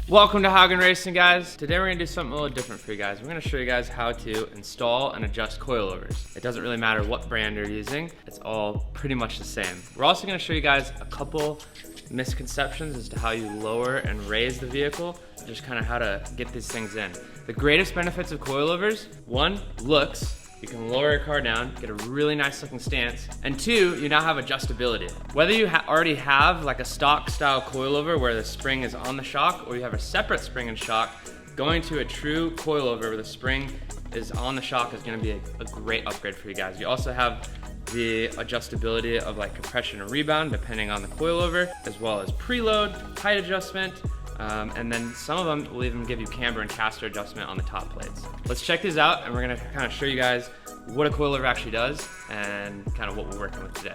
Welcome to Haugen Racing, guys. Today we're gonna do something a little different for you guys. We're gonna show you guys how to install and adjust coilovers. It doesn't really matter what brand you're using. It's all pretty much the same. We're also gonna show you guys a couple misconceptions as to how you lower and raise the vehicle, just kind of how to get these things in. The greatest benefits of coilovers, one, looks. You can lower your car down, get a really nice looking stance. And two, you now have adjustability. Whether you already have like a stock style coilover where the spring is on the shock, or you have a separate spring and shock, going to a true coilover where the spring is on the shock is gonna be a great upgrade for you guys. You also have the adjustability of like compression and rebound depending on the coilover, as well as preload, height adjustment, and then some of them will even give you camber and caster adjustment on the top plates. Let's check these out, and we're gonna kind of show you guys what a coilover actually does and kind of what we're working with today.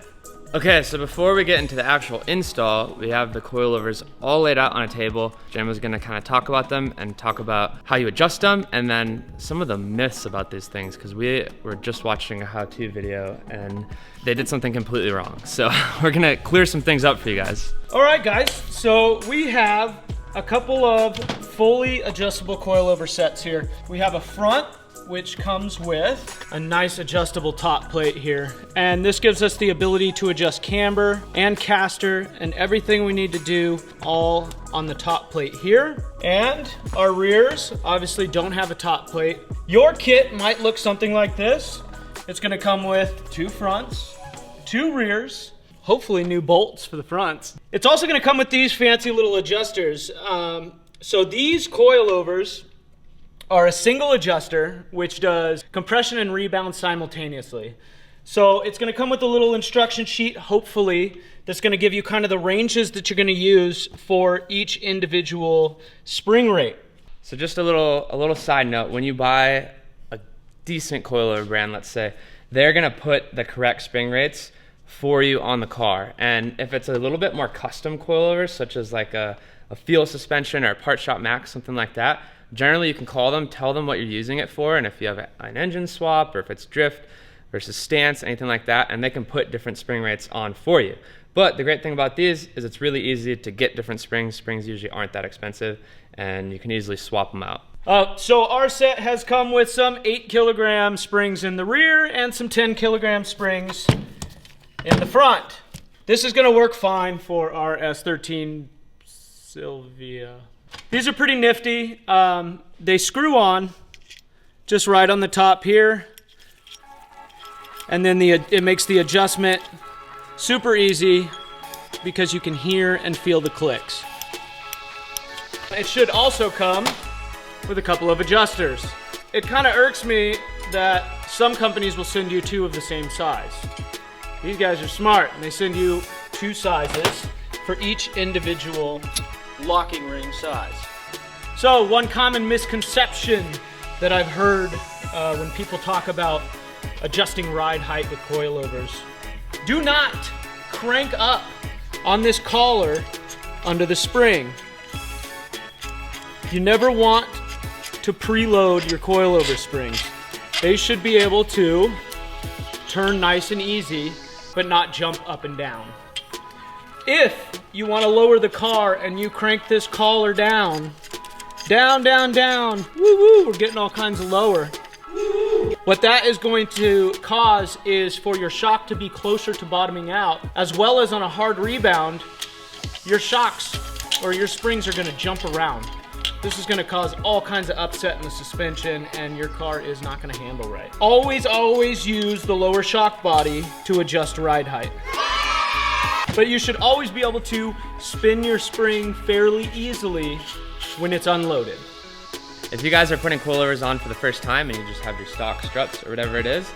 Okay, so before we get into the actual install, we have the coilovers all laid out on a table. Jen was gonna kind of talk about them and talk about how you adjust them, and then some of the myths about these things, because we were just watching a how-to video and they did something completely wrong. So we're gonna clear some things up for you guys. All right, guys, so we have a couple of fully adjustable coilover sets here. We have a front, which comes with a nice adjustable top plate here. And this gives us the ability to adjust camber and caster and everything we need to do all on the top plate here. And our rears obviously don't have a top plate. Your kit might look something like this. It's gonna come with two fronts, two rears, hopefully new bolts for the fronts. It's also gonna come with these fancy little adjusters. So these coilovers are a single adjuster which does compression and rebound simultaneously. So it's gonna come with a little instruction sheet, hopefully, that's gonna give you kind of the ranges that you're gonna use for each individual spring rate. So just a little side note, when you buy a decent coilover brand, let's say, they're gonna put the correct spring rates for you on the car. And if it's a little bit more custom coilovers, such as like a fuel suspension or a part shop max, something like that, generally you can call them, tell them what you're using it for, and if you have an engine swap or if it's drift versus stance, anything like that, and they can put different spring rates on for you. But the great thing about these is it's really easy to get different springs. Springs usually aren't that expensive, and you can easily swap them out. So our set has come with some 8 kilogram springs in the rear and some 10 kilogram springs in the front. This is gonna work fine for our S13 Sylvia. These are pretty nifty. They screw on just right on the top here. And then it makes the adjustment super easy because you can hear and feel the clicks. It should also come with a couple of adjusters. It kind of irks me that some companies will send you two of the same size. These guys are smart, and they send you two sizes for each individual locking ring size. So one common misconception that I've heard when people talk about adjusting ride height with coilovers: do not crank up on this collar under the spring. You never want to preload your coilover springs. They should be able to turn nice and easy, but not jump up and down. If you want to lower the car and you crank this collar down, down, down, down, woo woo, we're getting all kinds of lower. What that is going to cause is for your shock to be closer to bottoming out, as well as on a hard rebound, your shocks or your springs are going to jump around. This is going to cause all kinds of upset in the suspension, and your car is not going to handle right. Always, always use the lower shock body to adjust ride height. But you should always be able to spin your spring fairly easily when it's unloaded. If you guys are putting coilovers on for the first time and you just have your stock struts or whatever it is,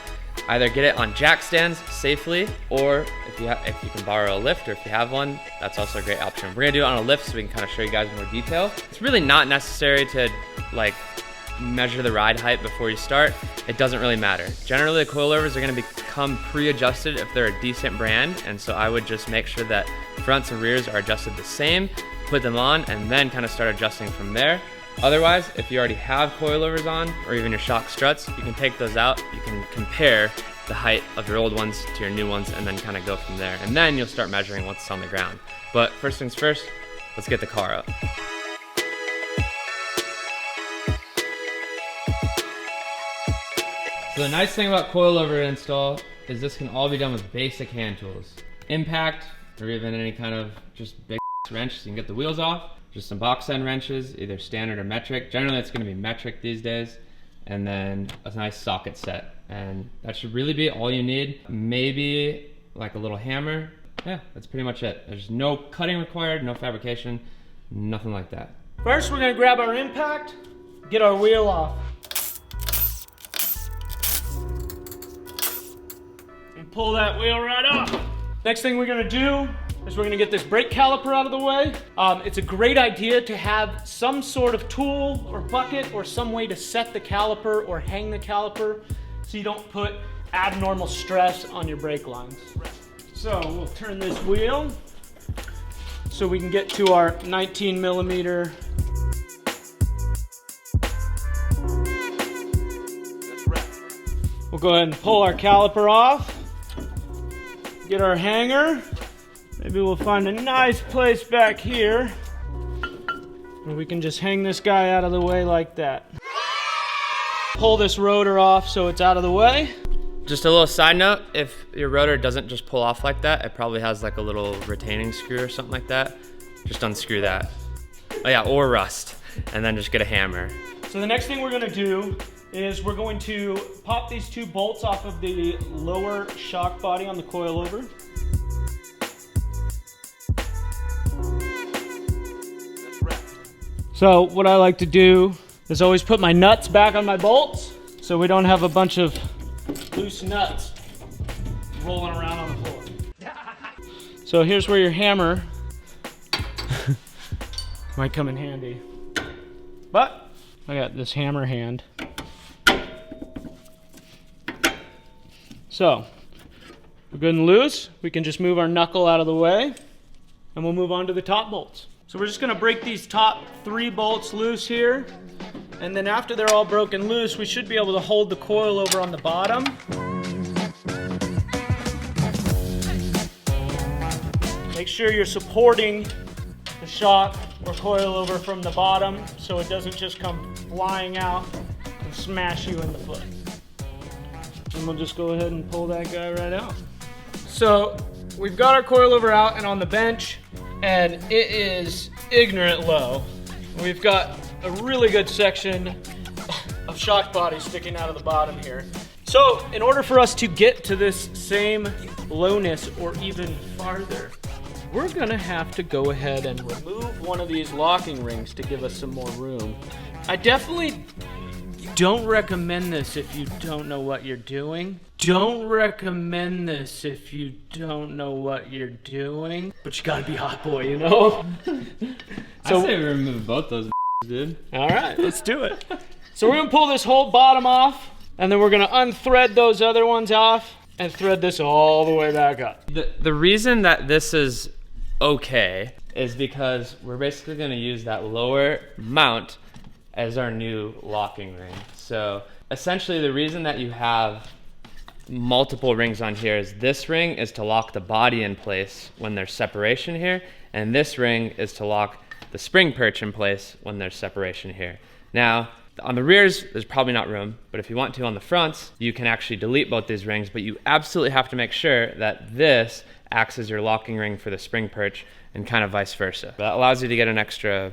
either get it on jack stands safely, or if you can borrow a lift, or if you have one, that's also a great option. We're gonna do it on a lift so we can kind of show you guys more detail. It's really not necessary to like measure the ride height before you start. It doesn't really matter. Generally, the coilovers are gonna become pre-adjusted if they're a decent brand, and so I would just make sure that fronts and rears are adjusted the same, put them on, and then kind of start adjusting from there. Otherwise, if you already have coilovers on, or even your shock struts, you can take those out. You can compare the height of your old ones to your new ones and then kind of go from there. And then you'll start measuring what's on the ground. But first things first, let's get the car up. So the nice thing about coilover install is this can all be done with basic hand tools. Impact, or even any kind of just big wrench so you can get the wheels off. Just some box end wrenches, either standard or metric. Generally it's gonna be metric these days. And then a nice socket set. And that should really be all you need. Maybe like a little hammer. Yeah, that's pretty much it. There's no cutting required, no fabrication, nothing like that. First, we're gonna grab our impact, get our wheel off. And pull that wheel right off. Next thing we're gonna do is we're gonna get this brake caliper out of the way. It's a great idea to have some sort of tool or bucket or some way to set the caliper or hang the caliper so you don't put abnormal stress on your brake lines. So we'll turn this wheel so we can get to our 19 millimeter. We'll go ahead and pull our caliper off, get our hanger. Maybe we'll find a nice place back here and we can just hang this guy out of the way like that. Pull this rotor off so it's out of the way. Just a little side note, if your rotor doesn't just pull off like that, it probably has like a little retaining screw or something like that. Just unscrew that. Oh yeah, or rust, and then just get a hammer. So the next thing we're gonna do is we're going to pop these two bolts off of the lower shock body on the coilover. So what I like to do is always put my nuts back on my bolts so we don't have a bunch of loose nuts rolling around on the floor. So here's where your hammer might come in handy. But I got this hammer hand. So we're good and loose. We can just move our knuckle out of the way and we'll move on to the top bolts. So we're just gonna break these top 3 bolts loose here. And then after they're all broken loose, we should be able to hold the coilover on the bottom. Make sure you're supporting the shock or coilover from the bottom so it doesn't just come flying out and smash you in the foot. And we'll just go ahead and pull that guy right out. So we've got our coilover out and on the bench, and it is ignorant low. We've got a really good section of shock body sticking out of the bottom here. So in order for us to get to this same lowness or even farther, we're gonna have to go ahead and remove one of these locking rings to give us some more room. I definitely don't recommend this if you don't know what you're doing. Don't recommend this if you don't know what you're doing. But you gotta be a hot boy, you know? So, I say we remove both those dude. All right, let's do it. So we're gonna pull this whole bottom off, and then we're gonna unthread those other ones off and thread this all the way back up. The reason that this is okay is because we're basically gonna use that lower mount as our new locking ring. So essentially the reason that you have multiple rings on here is this ring is to lock the body in place when there's separation here, and this ring is to lock the spring perch in place when there's separation here. Now, on the rears, there's probably not room, but if you want to on the fronts, you can actually delete both these rings, but you absolutely have to make sure that this acts as your locking ring for the spring perch and kind of vice versa. That allows you to get an extra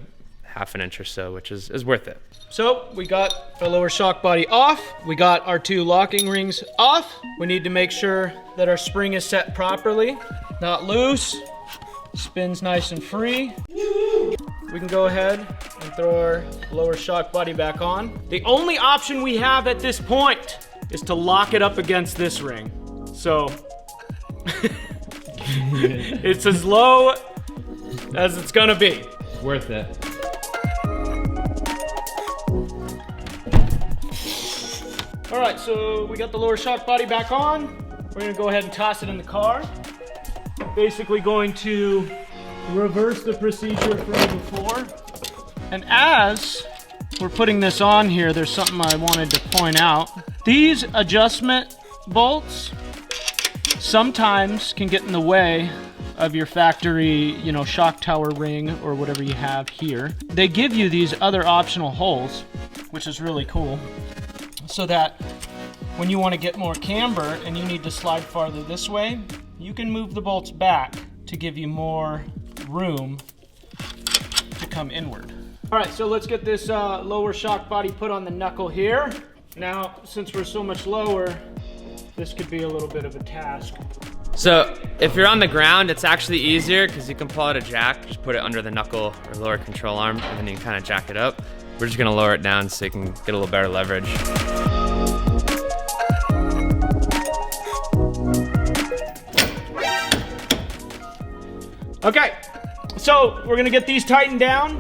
½ inch or so, which is worth it. So we got our lower shock body off. We got our 2 locking rings off. We need to make sure that our spring is set properly, not loose, spins nice and free. We can go ahead and throw our lower shock body back on. The only option we have at this point is to lock it up against this ring. So it's as low as it's gonna be. Worth it. All right, so we got the lower shock body back on. We're gonna go ahead and toss it in the car. Basically going to reverse the procedure from before. And as we're putting this on here, there's something I wanted to point out. These adjustment bolts sometimes can get in the way of your factory, shock tower ring or whatever you have here. They give you these other optional holes, which is really cool, so that when you want to get more camber and you need to slide farther this way, you can move the bolts back to give you more room to come inward. All right, so let's get this lower shock body put on the knuckle here. Now, since we're so much lower, this could be a little bit of a task. So if you're on the ground, it's actually easier because you can pull out a jack, just put it under the knuckle or lower control arm, and then you can kind of jack it up. We're just gonna lower it down so you can get a little better leverage. Okay, so we're gonna get these tightened down.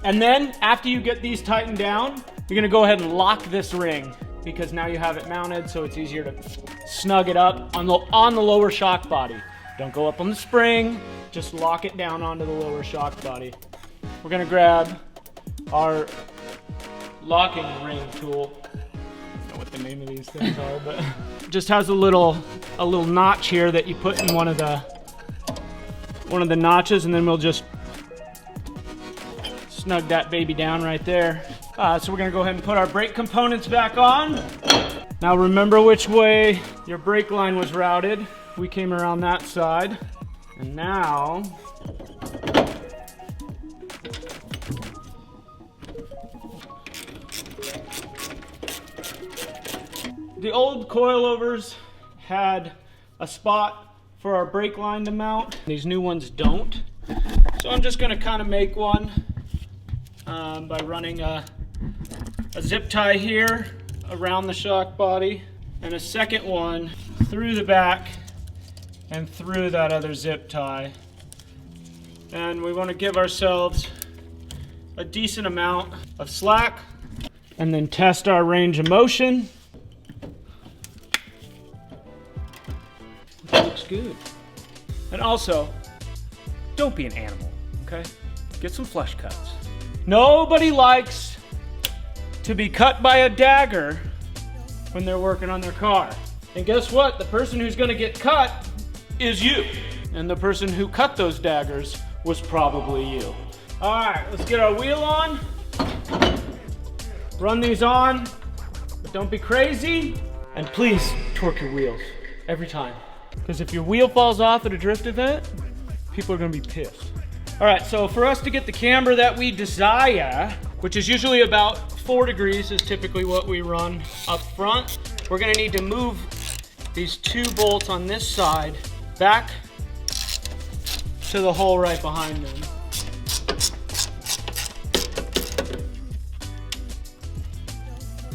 And then after you get these tightened down, you're gonna go ahead and lock this ring because now you have it mounted, so it's easier to snug it up on the lower shock body. Don't go up on the spring, just lock it down onto the lower shock body. We're gonna grab our locking ring tool. I don't know what the name of these things are, but it just has a little notch here that you put in one of the notches, and then we'll just snug that baby down right there. So we're gonna go ahead and put our brake components back on. Now remember which way your brake line was routed. We came around that side. And now, the old coilovers had a spot for our brake line to mount. These new ones don't. So I'm just gonna kind of make one by running a zip tie here around the shock body and a second one through the back and through that other zip tie. And we want to give ourselves a decent amount of slack and then test our range of motion. That looks good. And also, don't be an animal, okay? Get some flush cuts. Nobody likes to be cut by a dagger when they're working on their car. And guess what? The person who's gonna get cut is you. And the person who cut those daggers was probably you. All right, let's get our wheel on. Run these on, but don't be crazy. And please torque your wheels every time. Because if your wheel falls off at a drift event, people are gonna be pissed. All right, so for us to get the camber that we desire, which is usually about 4 degrees is typically what we run up front, we're gonna need to move these 2 bolts on this side back to the hole right behind them.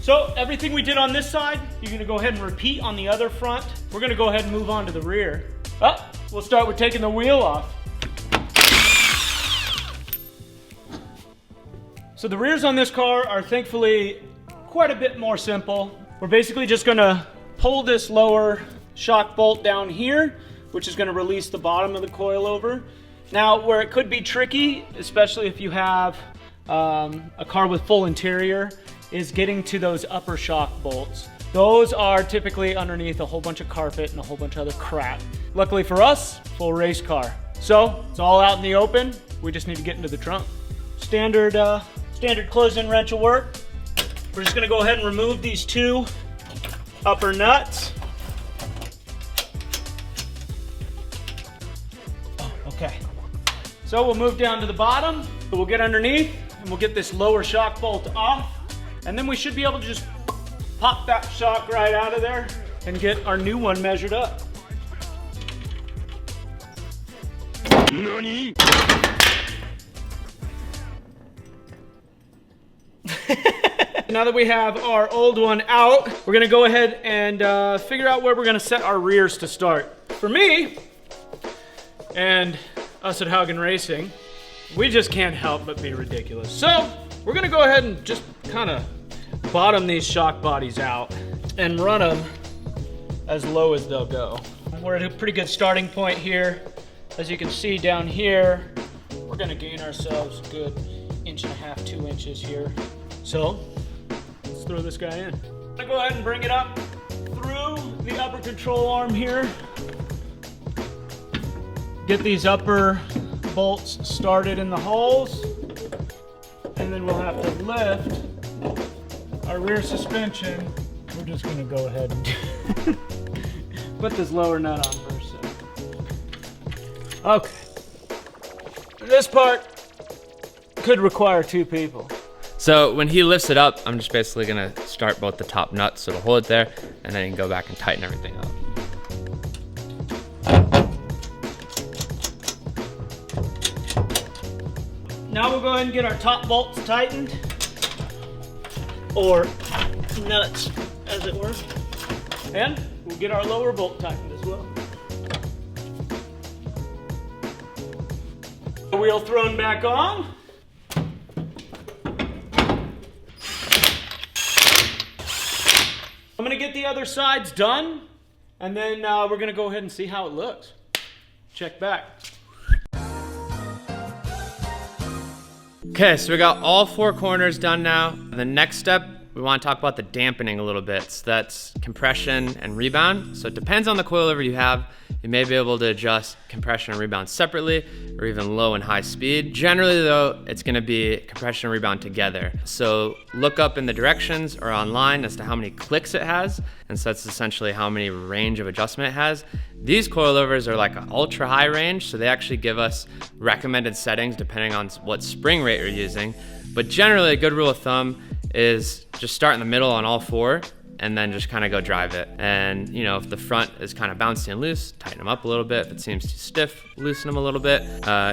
So everything we did on this side, you're gonna go ahead and repeat on the other front. We're gonna go ahead and move on to the rear. We'll start with taking the wheel off. So the rears on this car are thankfully quite a bit more simple. We're basically just gonna pull this lower shock bolt down here, which is gonna release the bottom of the coilover. Now, where it could be tricky, especially if you have a car with full interior, is getting to those upper shock bolts. Those are typically underneath a whole bunch of carpet and a whole bunch of other crap. Luckily for us, full race car. So it's all out in the open. We just need to get into the trunk. Standard close-in wrench will work. We're just gonna go ahead and remove these 2 upper nuts. Okay. So we'll move down to the bottom. We'll get underneath and we'll get this lower shock bolt off. And then we should be able to just pop that shock right out of there and get our new one measured up. NANI? Now that we have our old one out, we're gonna go ahead and figure out where we're gonna set our rears to start. For me, and us at Haugen Racing, we just can't help but be ridiculous. So, we're gonna go ahead and just kind of bottom these shock bodies out and run them as low as they'll go. We're at a pretty good starting point here. As you can see down here, we're gonna gain ourselves a good 1.5 to 2 inches here. So, let's throw this guy in. I'm gonna go ahead and bring it up through the upper control arm here. Get these upper bolts started in the holes. And and then we'll have to lift our rear suspension. We're just gonna go ahead and put this lower nut on first. Okay. This part could require 2 people. So when he lifts it up, I'm just basically gonna start both the top nuts, so to hold it there, and then you can go back and tighten everything up. Now we'll go ahead and get our top bolts tightened, or nuts, as it were. And we'll get our lower bolt tightened as well. The wheel thrown back on. I'm gonna get the other sides done, and then we're gonna go ahead and see how it looks. Check back. Okay, so we got all 4 corners done now. The next step, we want to talk about the dampening a little bit. So that's compression and rebound. So it depends on the coilover you have. You may be able to adjust compression and rebound separately, or even low and high speed. Generally though, it's gonna be compression and rebound together. So look up in the directions or online as to how many clicks it has. And so that's essentially how many range of adjustment it has. These coilovers are like an ultra high range, so they actually give us recommended settings depending on what spring rate you're using. But generally a good rule of thumb is just start in the middle on all 4 and then just kind of go drive it. And you know, if the front is kind of bouncy and loose, tighten them up a little bit. If it seems too stiff, loosen them a little bit.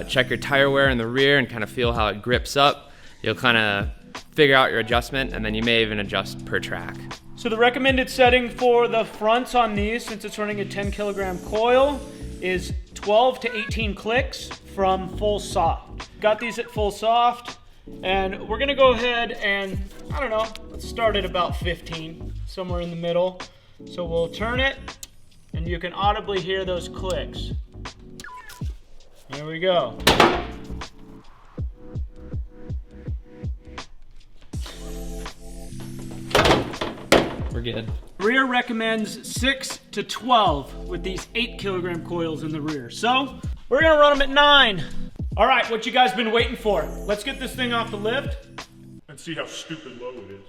Check your tire wear in the rear and kind of feel how it grips up. You'll kind of figure out your adjustment, and then you may even adjust per track. So the recommended setting for the fronts on these, since it's running a 10 kilogram coil, is 12 to 18 clicks from full soft. Got these at full soft, and we're gonna go ahead and, I don't know, let's start at about 15, somewhere in the middle. So we'll turn it, and you can audibly hear those clicks. There we go. We're good. Rear recommends 6 to 12 with these 8 kilogram coils in the rear. So we're gonna run them at 9. All right, what you guys been waiting for? Let's get this thing off the lift and see how stupid low it is.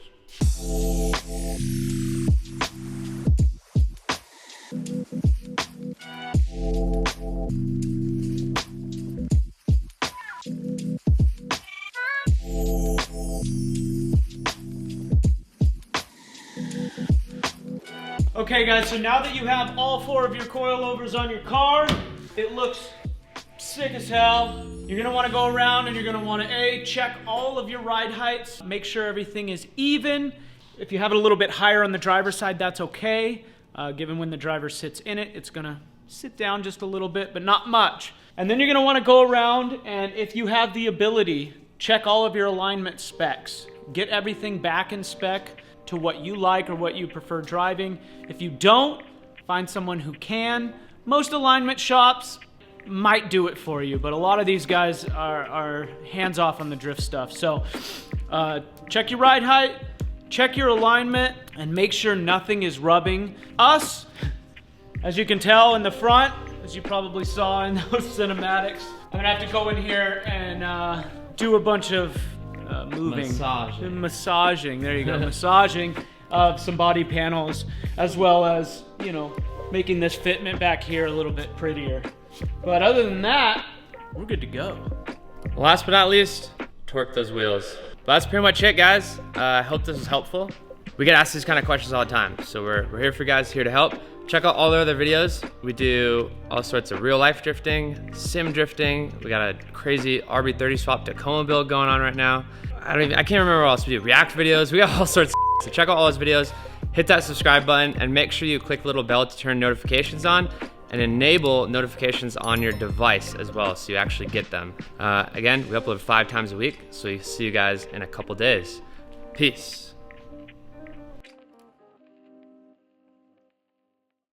Okay guys, so now that you have all 4 of your coilovers on your car, it looks sick as hell. You're gonna wanna go around and you're gonna wanna check all of your ride heights, make sure everything is even. If you have it a little bit higher on the driver's side, that's okay. Given when the driver sits in it, it's gonna sit down just a little bit, but not much. And then you're gonna wanna go around, and if you have the ability, check all of your alignment specs. Get everything back in spec to what you like or what you prefer driving. If you don't, find someone who can. Most alignment shops might do it for you, but a lot of these guys are hands off on the drift stuff. So check your ride height, check your alignment, and make sure nothing is rubbing. Us, as you can tell in the front, as you probably saw in those cinematics, I'm gonna have to go in here and do a bunch of moving. Massaging, there you go, massaging of some body panels, as well as, you know, making this fitment back here a little bit prettier. But other than that, we're good to go. Last but not least, torque those wheels. But that's pretty much it, guys. I hope this was helpful. We get asked these kind of questions all the time, so we're here for you guys, here to help. Check out all the other videos. We do all sorts of real life drifting, sim drifting. We got a crazy RB30 swap Tacoma build going on right now. I can't remember what else we do. React videos, we got all sorts of so check out all those videos, hit that subscribe button, and make sure you click the little bell to turn notifications on and enable notifications on your device as well, so you actually get them. Again, we upload 5 times a week, so see you guys in a couple days. Peace.